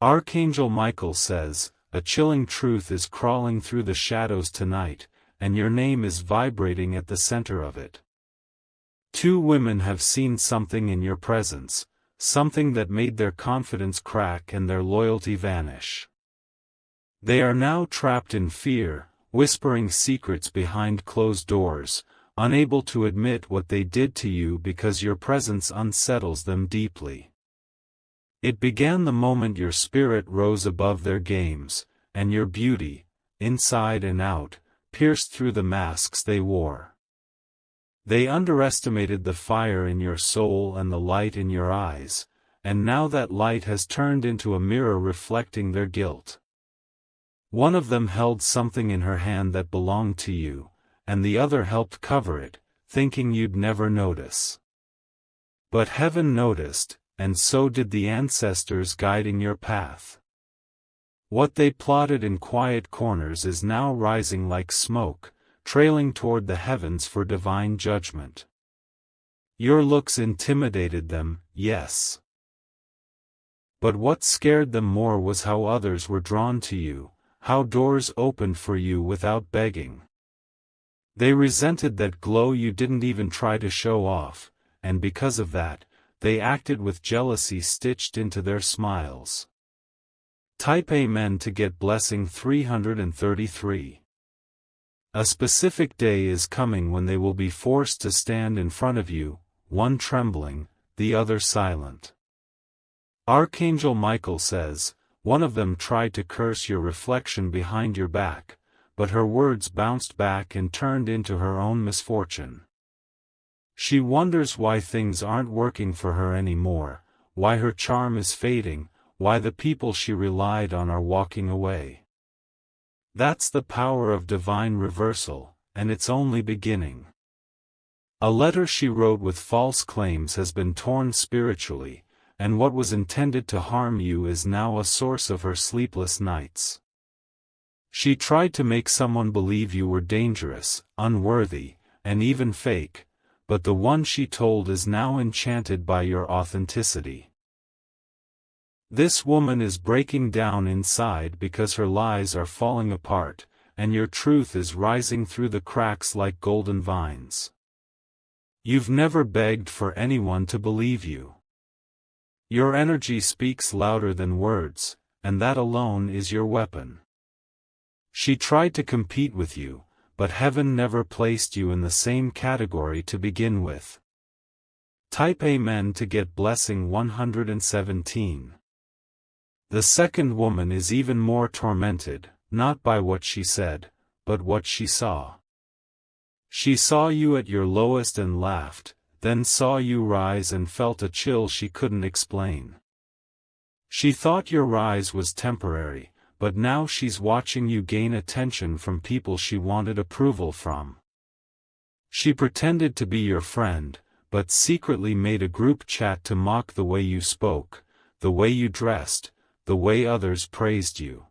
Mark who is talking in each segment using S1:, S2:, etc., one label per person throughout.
S1: Archangel Michael says, a chilling truth is crawling through the shadows tonight, and your name is vibrating at the center of it. Two women have seen something in your presence, something that made their confidence crack and their loyalty vanish. They are now trapped in fear, whispering secrets behind closed doors, unable to admit what they did to you because your presence unsettles them deeply. It began the moment your spirit rose above their games, and your beauty, inside and out, pierced through the masks they wore. They underestimated the fire in your soul and the light in your eyes, and now that light has turned into a mirror reflecting their guilt. One of them held something in her hand that belonged to you, and the other helped cover it, thinking you'd never notice. But heaven noticed, and so did the ancestors guiding your path. What they plotted in quiet corners is now rising like smoke, trailing toward the heavens for divine judgment. Your looks intimidated them, yes. But what scared them more was how others were drawn to you, how doors opened for you without begging. They resented that glow you didn't even try to show off, and because of that, they acted with jealousy stitched into their smiles. Type Amen to get blessing 333. A specific day is coming when they will be forced to stand in front of you, one trembling, the other silent. Archangel Michael says, one of them tried to curse your reflection behind your back, but her words bounced back and turned into her own misfortune. She wonders why things aren't working for her anymore, why her charm is fading, why the people she relied on are walking away. That's the power of divine reversal, and it's only beginning. A letter she wrote with false claims has been torn spiritually, and what was intended to harm you is now a source of her sleepless nights. She tried to make someone believe you were dangerous, unworthy, and even fake, but the one she told is now enchanted by your authenticity. This woman is breaking down inside because her lies are falling apart, and your truth is rising through the cracks like golden vines. You've never begged for anyone to believe you. Your energy speaks louder than words, and that alone is your weapon. She tried to compete with you, but heaven never placed you in the same category to begin with. Type Amen to get blessing 117. The second woman is even more tormented, not by what she said, but what she saw. She saw you at your lowest and laughed, then saw you rise and felt a chill she couldn't explain. She thought your rise was temporary, but now she's watching you gain attention from people she wanted approval from. She pretended to be your friend, but secretly made a group chat to mock the way you spoke, the way you dressed, the way others praised you.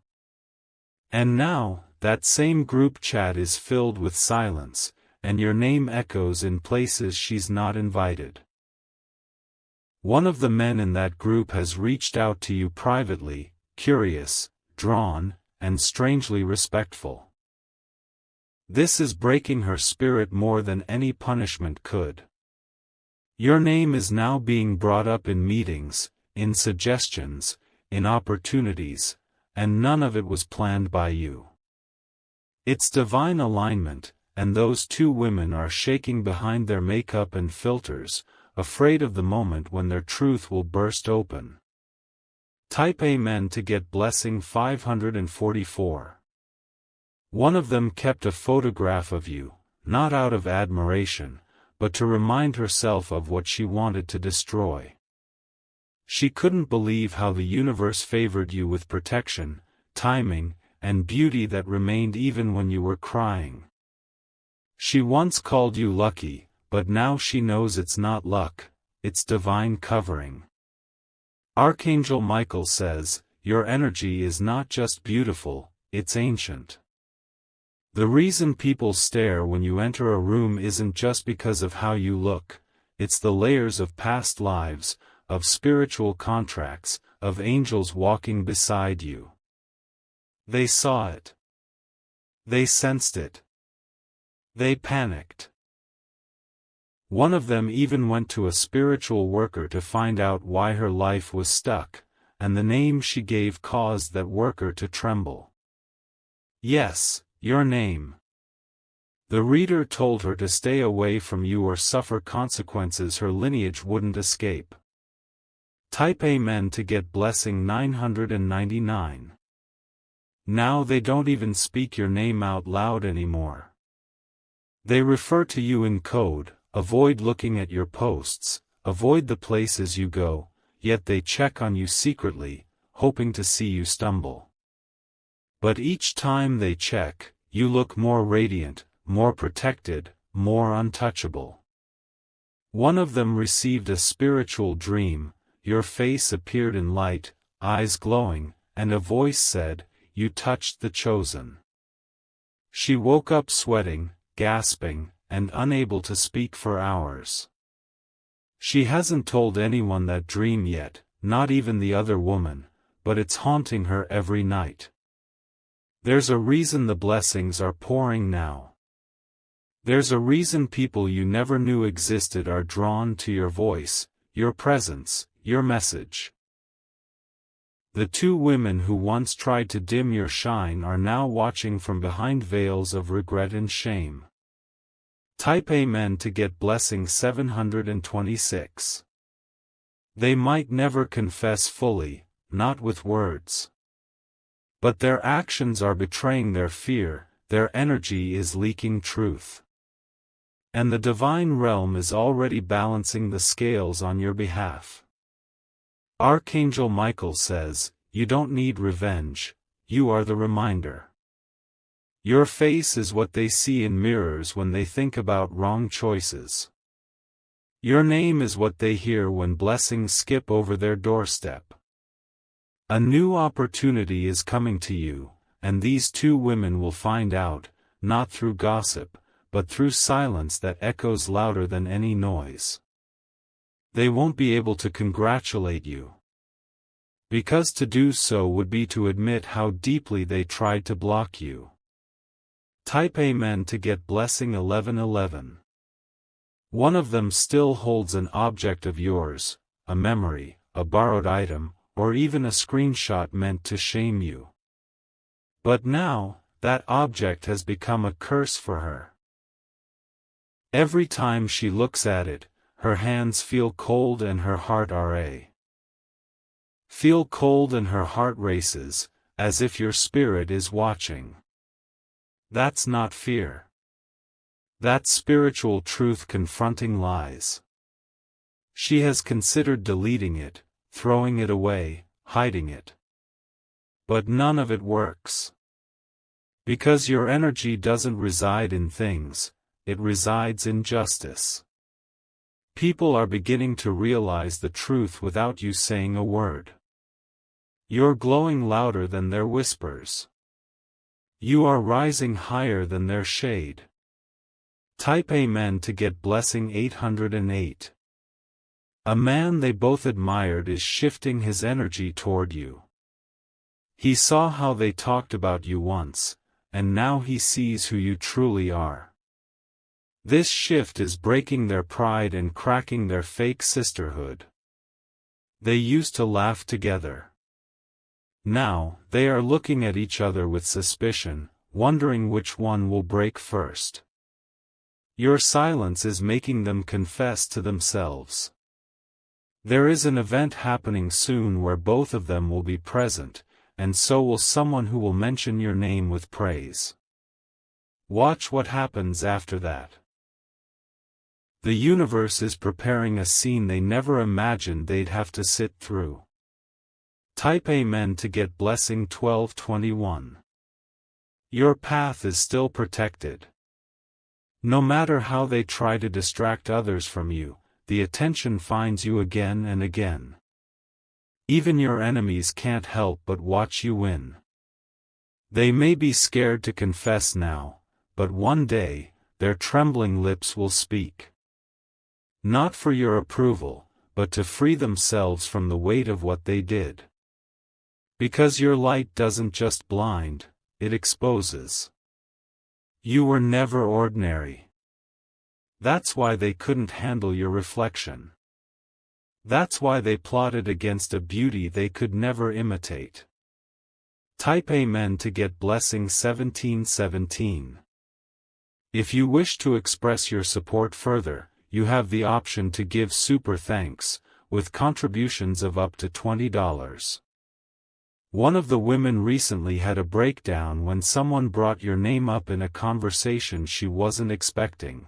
S1: And now, that same group chat is filled with silence, and your name echoes in places she's not invited. One of the men in that group has reached out to you privately, curious, drawn, and strangely respectful. This is breaking her spirit more than any punishment could. Your name is now being brought up in meetings, in suggestions, in opportunities, and none of it was planned by you. It's divine alignment, and those two women are shaking behind their makeup and filters, afraid of the moment when their truth will burst open. Type Amen to get blessing 544. One of them kept a photograph of you, not out of admiration, but to remind herself of what she wanted to destroy. She couldn't believe how the universe favored you with protection, timing, and beauty that remained even when you were crying. She once called you lucky, but now she knows it's not luck, it's divine covering. Archangel Michael says, your energy is not just beautiful, it's ancient. The reason people stare when you enter a room isn't just because of how you look, it's the layers of past lives, of spiritual contracts, of angels walking beside you. They saw it. They sensed it. They panicked. One of them even went to a spiritual worker to find out why her life was stuck, and the name she gave caused that worker to tremble. Yes, your name. The reader told her to stay away from you or suffer consequences her lineage wouldn't escape. Type Amen to get blessing 999. Now they don't even speak your name out loud anymore. They refer to you in code. Avoid looking at your posts, avoid the places you go, yet they check on you secretly, hoping to see you stumble. But each time they check, you look more radiant, more protected, more untouchable. One of them received a spiritual dream. Your face appeared in light, eyes glowing, and a voice said, "You touched the chosen." She woke up sweating, gasping, and unable to speak for hours. She hasn't told anyone that dream yet, not even the other woman, but it's haunting her every night. There's a reason the blessings are pouring now. There's a reason people you never knew existed are drawn to your voice, your presence, your message. The two women who once tried to dim your shine are now watching from behind veils of regret and shame. Type Amen to get blessing 726. They might never confess fully, not with words. But their actions are betraying their fear, their energy is leaking truth. And the divine realm is already balancing the scales on your behalf. Archangel Michael says, "You don't need revenge, you are the reminder." Your face is what they see in mirrors when they think about wrong choices. Your name is what they hear when blessings skip over their doorstep. A new opportunity is coming to you, and these two women will find out, not through gossip, but through silence that echoes louder than any noise. They won't be able to congratulate you, because to do so would be to admit how deeply they tried to block you. Type Amen to get blessing 1111. One of them still holds an object of yours, a memory, a borrowed item, or even a screenshot meant to shame you. But now, that object has become a curse for her. Every time she looks at it, her hands feel cold and her heart feel cold and her heart races, as if your spirit is watching. That's not fear. That's spiritual truth confronting lies. She has considered deleting it, throwing it away, hiding it. But none of it works. Because your energy doesn't reside in things, it resides in justice. People are beginning to realize the truth without you saying a word. You're glowing louder than their whispers. You are rising higher than their shade. Type Amen to get blessing 808. A man they both admired is shifting his energy toward you. He saw how they talked about you once, and now he sees who you truly are. This shift is breaking their pride and cracking their fake sisterhood. They used to laugh together. Now, they are looking at each other with suspicion, wondering which one will break first. Your silence is making them confess to themselves. There is an event happening soon where both of them will be present, and so will someone who will mention your name with praise. Watch what happens after that. The universe is preparing a scene they never imagined they'd have to sit through. Type Amen to get blessing 1221. Your path is still protected. No matter how they try to distract others from you, the attention finds you again and again. Even your enemies can't help but watch you win. They may be scared to confess now, but one day, their trembling lips will speak. Not for your approval, but to free themselves from the weight of what they did. Because your light doesn't just blind, it exposes. You were never ordinary. That's why they couldn't handle your reflection. That's why they plotted against a beauty they could never imitate. Type Amen to get blessing 1717. If you wish to express your support further, you have the option to give super thanks, with contributions of up to $20. One of the women recently had a breakdown when someone brought your name up in a conversation she wasn't expecting.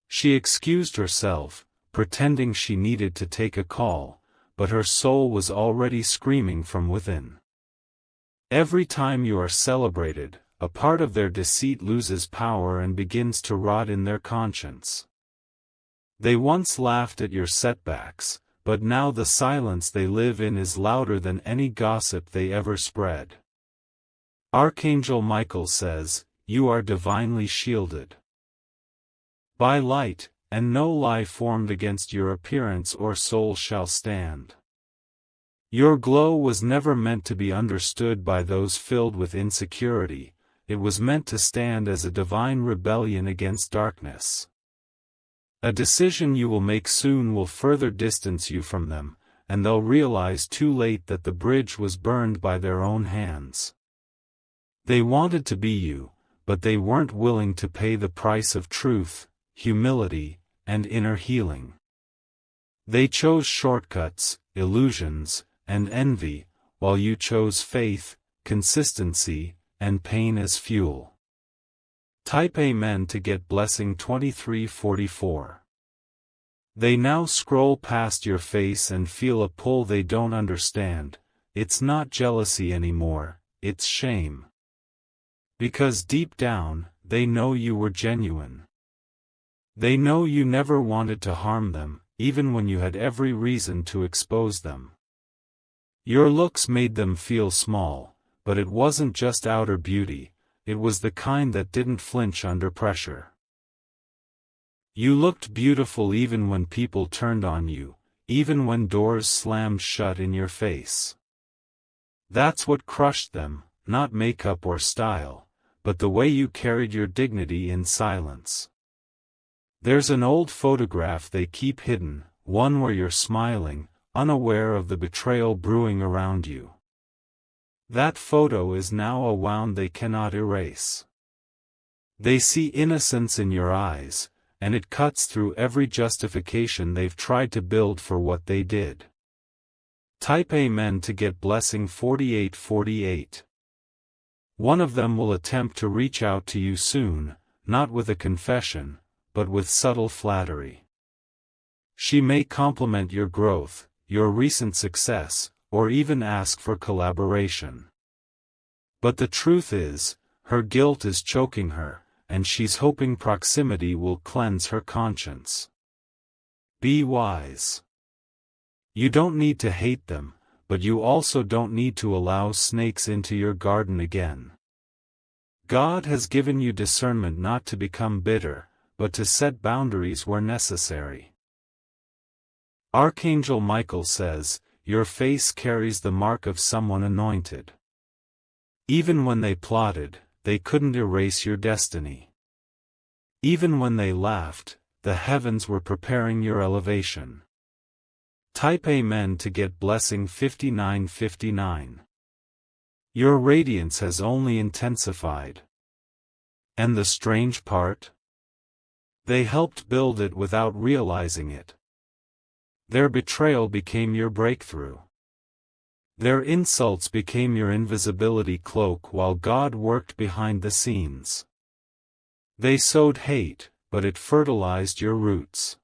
S1: She excused herself, pretending she needed to take a call, but her soul was already screaming from within. Every time you are celebrated, a part of their deceit loses power and begins to rot in their conscience. They once laughed at your setbacks, but now the silence they live in is louder than any gossip they ever spread. Archangel Michael says, "You are divinely shielded by light, and no lie formed against your appearance or soul shall stand." Your glow was never meant to be understood by those filled with insecurity, it was meant to stand as a divine rebellion against darkness. A decision you will make soon will further distance you from them, and they'll realize too late that the bridge was burned by their own hands. They wanted to be you, but they weren't willing to pay the price of truth, humility, and inner healing. They chose shortcuts, illusions, and envy, while you chose faith, consistency, and pain as fuel. Type Amen to get blessing 2344. They now scroll past your face and feel a pull they don't understand. It's not jealousy anymore, it's shame. Because deep down, they know you were genuine. They know you never wanted to harm them, even when you had every reason to expose them. Your looks made them feel small, but it wasn't just outer beauty, it was the kind that didn't flinch under pressure. You looked beautiful even when people turned on you, even when doors slammed shut in your face. That's what crushed them, not makeup or style, but the way you carried your dignity in silence. There's an old photograph they keep hidden, one where you're smiling, unaware of the betrayal brewing around you. That photo is now a wound they cannot erase. They see innocence in your eyes, and it cuts through every justification they've tried to build for what they did. Type Amen to get blessing 4848. One of them will attempt to reach out to you soon, not with a confession, but with subtle flattery. She may compliment your growth, your recent success, or even ask for collaboration. But the truth is, her guilt is choking her, and she's hoping proximity will cleanse her conscience. Be wise. You don't need to hate them, but you also don't need to allow snakes into your garden again. God has given you discernment not to become bitter, but to set boundaries where necessary. Archangel Michael says, your face carries the mark of someone anointed. Even when they plotted, they couldn't erase your destiny. Even when they laughed, the heavens were preparing your elevation. Type Amen to get blessing 5959. Your radiance has only intensified. And the strange part? They helped build it without realizing it. Their betrayal became your breakthrough. Their insults became your invisibility cloak while God worked behind the scenes. They sowed hate, but it fertilized your roots.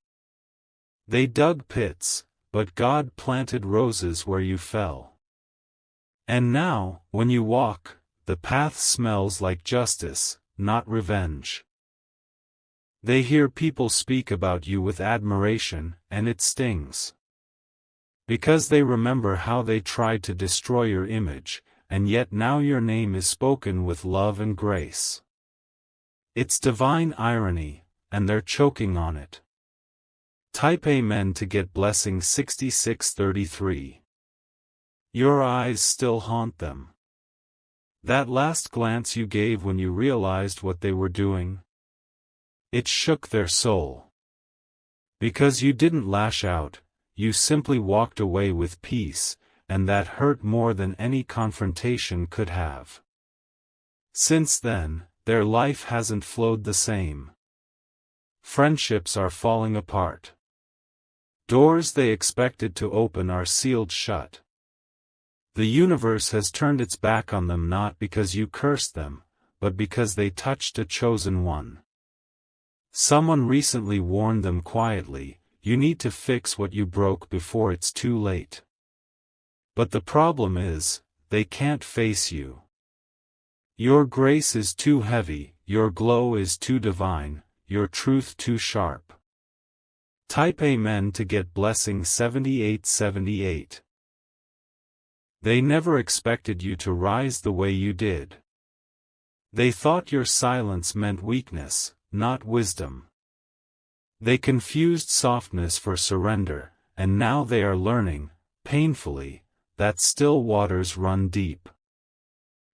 S1: They dug pits, but God planted roses where you fell. And now, when you walk, the path smells like justice, not revenge. They hear people speak about you with admiration, and it stings. Because they remember how they tried to destroy your image, and yet now your name is spoken with love and grace. It's divine irony, and they're choking on it. Type Amen to get blessing 6633. Your eyes still haunt them. That last glance you gave when you realized what they were doing? It shook their soul. Because you didn't lash out, you simply walked away with peace, and that hurt more than any confrontation could have. Since then, their life hasn't flowed the same. Friendships are falling apart. Doors they expected to open are sealed shut. The universe has turned its back on them not because you cursed them, but because they touched a chosen one. Someone recently warned them quietly, you need to fix what you broke before it's too late. But the problem is, they can't face you. Your grace is too heavy, your glow is too divine, your truth too sharp. Type Amen to get blessing 7878. They never expected you to rise the way you did. They thought your silence meant weakness, not wisdom. They confused softness for surrender, and now they are learning, painfully, that still waters run deep.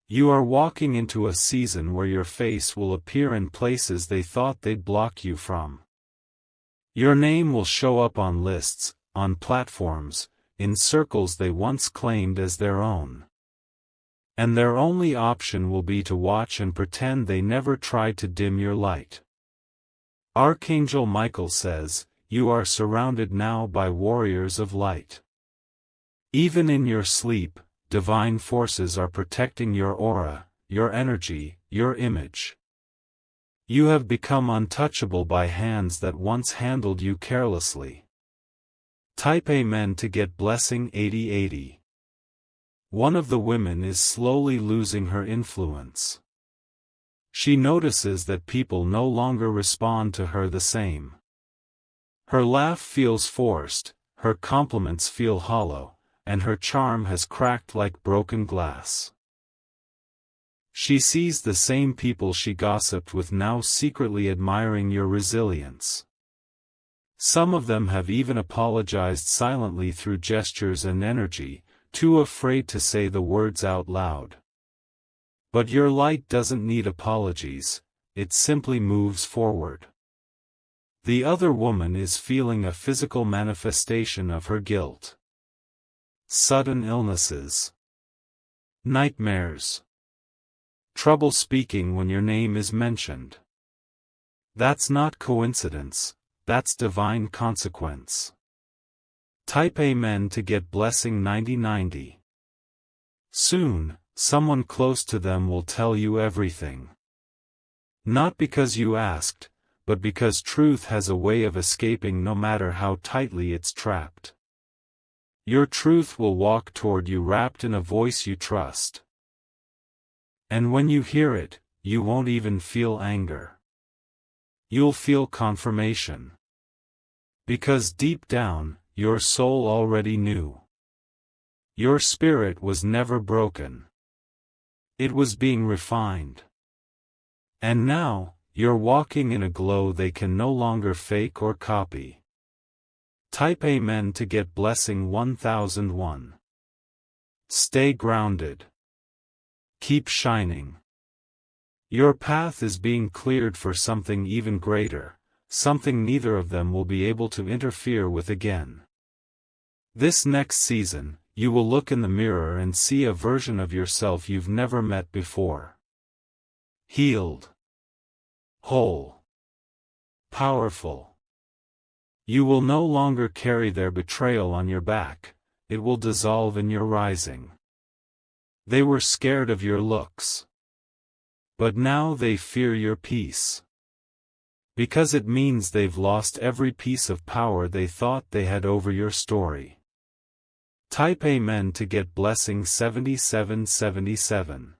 S1: You are walking into a season where your face will appear in places they thought they'd block you from. Your name will show up on lists, on platforms, in circles they once claimed as their own. And their only option will be to watch and pretend they never tried to dim your light. Archangel Michael says, you are surrounded now by warriors of light. Even in your sleep, divine forces are protecting your aura, your energy, your image. You have become untouchable by hands that once handled you carelessly. Type Amen to get blessing 8080. One of the women is slowly losing her influence. She notices that people no longer respond to her the same. Her laugh feels forced, her compliments feel hollow, and her charm has cracked like broken glass. She sees the same people she gossiped with now secretly admiring your resilience. Some of them have even apologized silently through gestures and energy, too afraid to say the words out loud. But your light doesn't need apologies, it simply moves forward. The other woman is feeling a physical manifestation of her guilt. Sudden illnesses. Nightmares. Trouble speaking when your name is mentioned. That's not coincidence, that's divine consequence. Type Amen to get blessing 9090. Soon, someone close to them will tell you everything. Not because you asked, but because truth has a way of escaping no matter how tightly it's trapped. Your truth will walk toward you wrapped in a voice you trust. And when you hear it, you won't even feel anger. You'll feel confirmation. Because deep down, your soul already knew. Your spirit was never broken. It was being refined. And now, you're walking in a glow they can no longer fake or copy. Type Amen to get blessing 1001. Stay grounded. Keep shining. Your path is being cleared for something even greater, something neither of them will be able to interfere with again. This next season, you will look in the mirror and see a version of yourself you've never met before. Healed. Whole. Powerful. You will no longer carry their betrayal on your back, it will dissolve in your rising. They were scared of your looks. But now they fear your peace. Because it means they've lost every piece of power they thought they had over your story. Type Amen to get blessing 7777.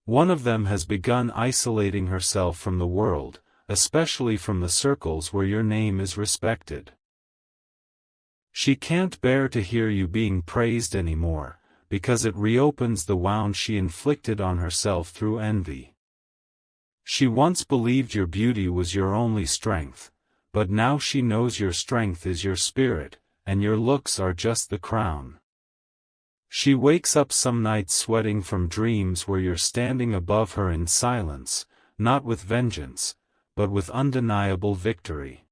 S1: One of them has begun isolating herself from the world, especially from the circles where your name is respected. She can't bear to hear you being praised anymore, because it reopens the wound she inflicted on herself through envy. She once believed your beauty was your only strength, but now she knows your strength is your spirit, and your looks are just the crown. She wakes up some nights sweating from dreams where you're standing above her in silence, not with vengeance, but with undeniable victory.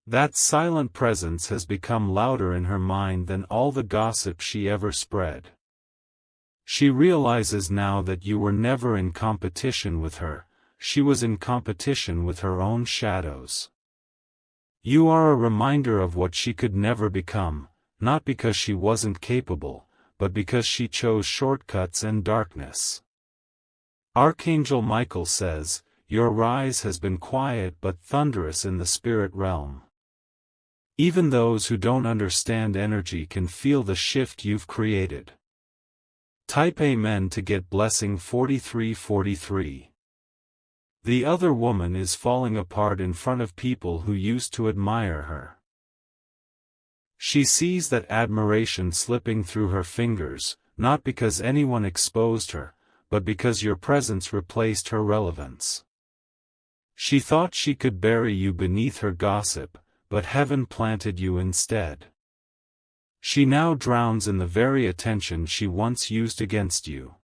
S1: That silent presence has become louder in her mind than all the gossip she ever spread. She realizes now that you were never in competition with her, she was in competition with her own shadows. You are a reminder of what she could never become, not because she wasn't capable, but because she chose shortcuts and darkness. Archangel Michael says, "Your rise has been quiet but thunderous in the spirit realm." Even those who don't understand energy can feel the shift you've created. Type Amen to get blessing 4343. The other woman is falling apart in front of people who used to admire her. She sees that admiration slipping through her fingers, not because anyone exposed her, but because your presence replaced her relevance. She thought she could bury you beneath her gossip, but heaven planted you instead. She now drowns in the very attention she once used against you.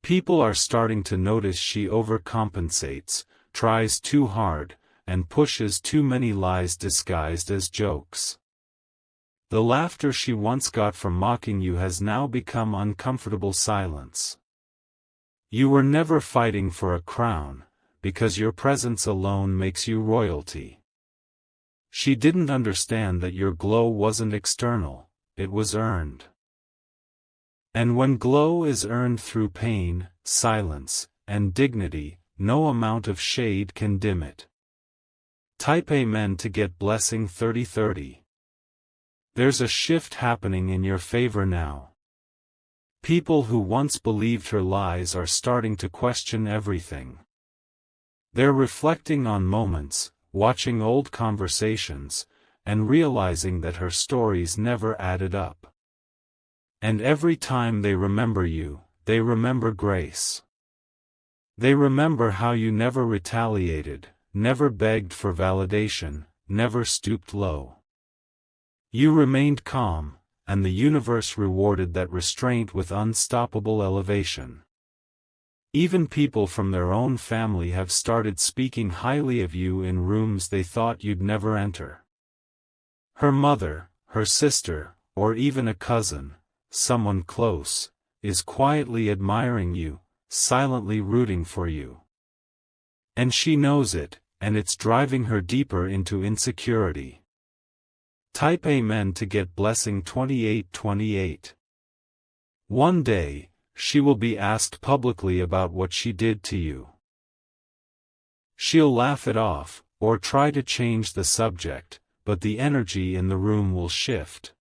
S1: People are starting to notice she overcompensates, tries too hard, and pushes too many lies disguised as jokes. The laughter she once got from mocking you has now become uncomfortable silence. You were never fighting for a crown, because your presence alone makes you royalty. She didn't understand that your glow wasn't external, it was earned. And when glow is earned through pain, silence, and dignity, no amount of shade can dim it. Type Amen to get blessing 3030. There's a shift happening in your favor now. People who once believed her lies are starting to question everything. They're reflecting on moments, watching old conversations, and realizing that her stories never added up. And every time they remember you, they remember grace. They remember how you never retaliated, never begged for validation, never stooped low. You remained calm, and the universe rewarded that restraint with unstoppable elevation. Even people from their own family have started speaking highly of you in rooms they thought you'd never enter. Her mother, her sister, or even a cousin, someone close, is quietly admiring you, silently rooting for you. And she knows it, and it's driving her deeper into insecurity. Type Amen to get blessing 2828. One day, she will be asked publicly about what she did to you. She'll laugh it off, or try to change the subject, but the energy in the room will shift.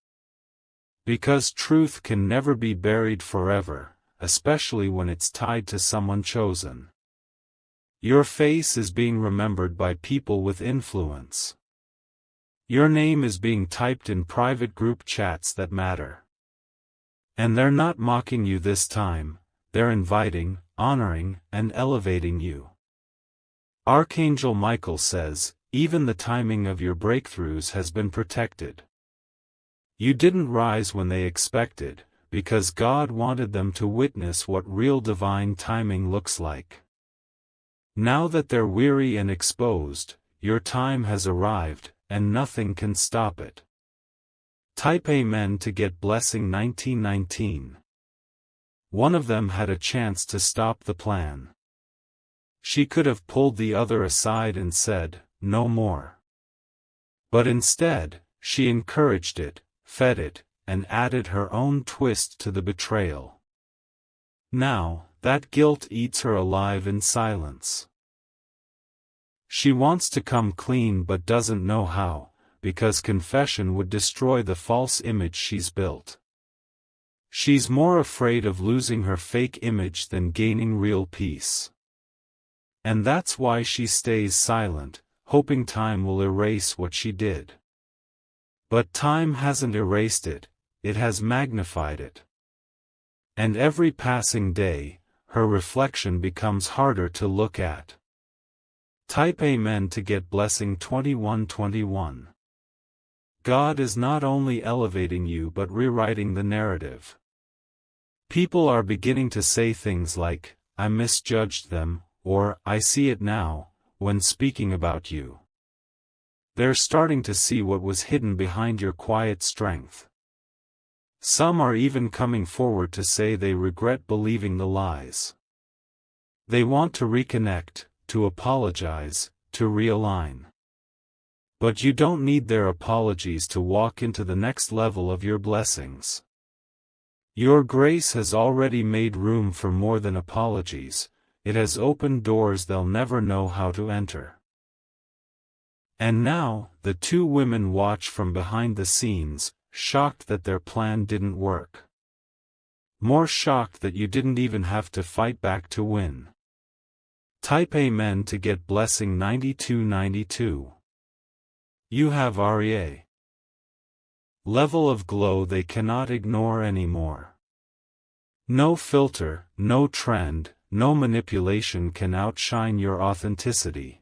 S1: Because truth can never be buried forever, especially when it's tied to someone chosen. Your face is being remembered by people with influence. Your name is being typed in private group chats that matter. And they're not mocking you this time, they're inviting, honoring, and elevating you. Archangel Michael says, even the timing of your breakthroughs has been protected. You didn't rise when they expected, because God wanted them to witness what real divine timing looks like. Now that they're weary and exposed, your time has arrived, and nothing can stop it. Type Amen to get blessing 1919. One of them had a chance to stop the plan. She could have pulled the other aside and said, "No more." But instead, she encouraged it, fed it, and added her own twist to the betrayal. Now, that guilt eats her alive in silence. She wants to come clean but doesn't know how, because confession would destroy the false image she's built. She's more afraid of losing her fake image than gaining real peace. And that's why she stays silent, hoping time will erase what she did. But time hasn't erased it, it has magnified it. And every passing day, her reflection becomes harder to look at. Type Amen to get blessing 2121. God is not only elevating you but rewriting the narrative. People are beginning to say things like, "I misjudged them," or "I see it now," when speaking about you. They're starting to see what was hidden behind your quiet strength. Some are even coming forward to say they regret believing the lies. They want to reconnect, to apologize, to realign. But you don't need their apologies to walk into the next level of your blessings. Your grace has already made room for more than apologies, it has opened doors they'll never know how to enter. And now, the two women watch from behind the scenes, shocked that their plan didn't work. More shocked that you didn't even have to fight back to win. Type Amen to get blessing 9292. You have REA. Level of glow they cannot ignore anymore. No filter, no trend, no manipulation can outshine your authenticity.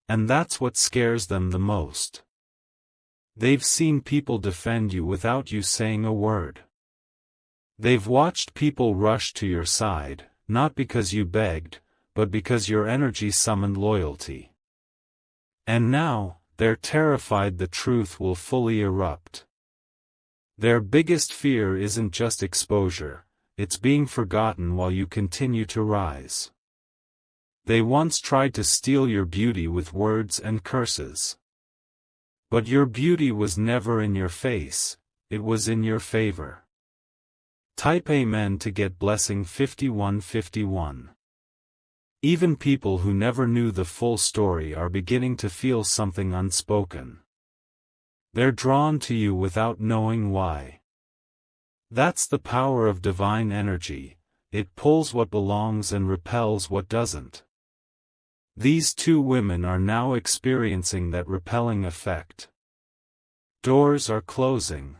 S1: And that's what scares them the most. They've seen people defend you without you saying a word. They've watched people rush to your side, not because you begged, but because your energy summoned loyalty. And now, they're terrified the truth will fully erupt. Their biggest fear isn't just exposure, it's being forgotten while you continue to rise. They once tried to steal your beauty with words and curses. But your beauty was never in your face, it was in your favor. Type Amen to get blessing 5151. Even people who never knew the full story are beginning to feel something unspoken. They're drawn to you without knowing why. That's the power of divine energy, it pulls what belongs and repels what doesn't. These two women are now experiencing that repelling effect. Doors are closing.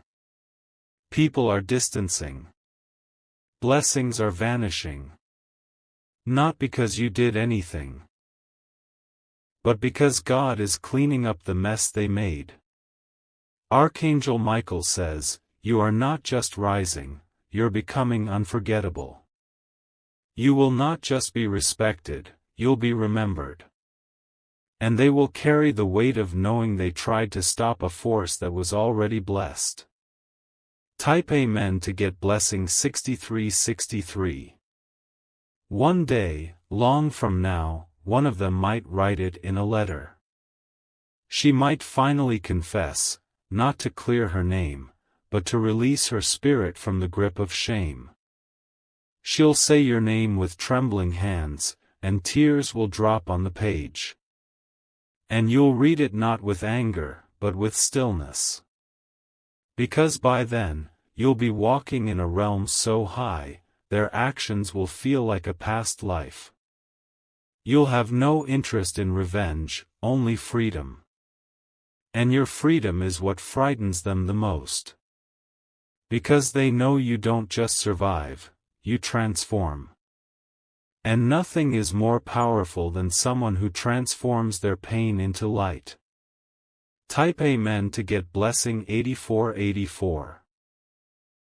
S1: People are distancing. Blessings are vanishing. Not because you did anything, but because God is cleaning up the mess they made. Archangel Michael says, "You are not just rising, you're becoming unforgettable. You will not just be respected, you'll be remembered. And they will carry the weight of knowing they tried to stop a force that was already blessed." Type Amen to get blessing 6363. One day, long from now, one of them might write it in a letter. She might finally confess, not to clear her name, but to release her spirit from the grip of shame. She'll say your name with trembling hands, and tears will drop on the page. And you'll read it not with anger, but with stillness. Because by then, you'll be walking in a realm so high, their actions will feel like a past life. You'll have no interest in revenge, only freedom. And your freedom is what frightens them the most. Because they know you don't just survive, you transform. And nothing is more powerful than someone who transforms their pain into light. Type Amen to get blessing 8484.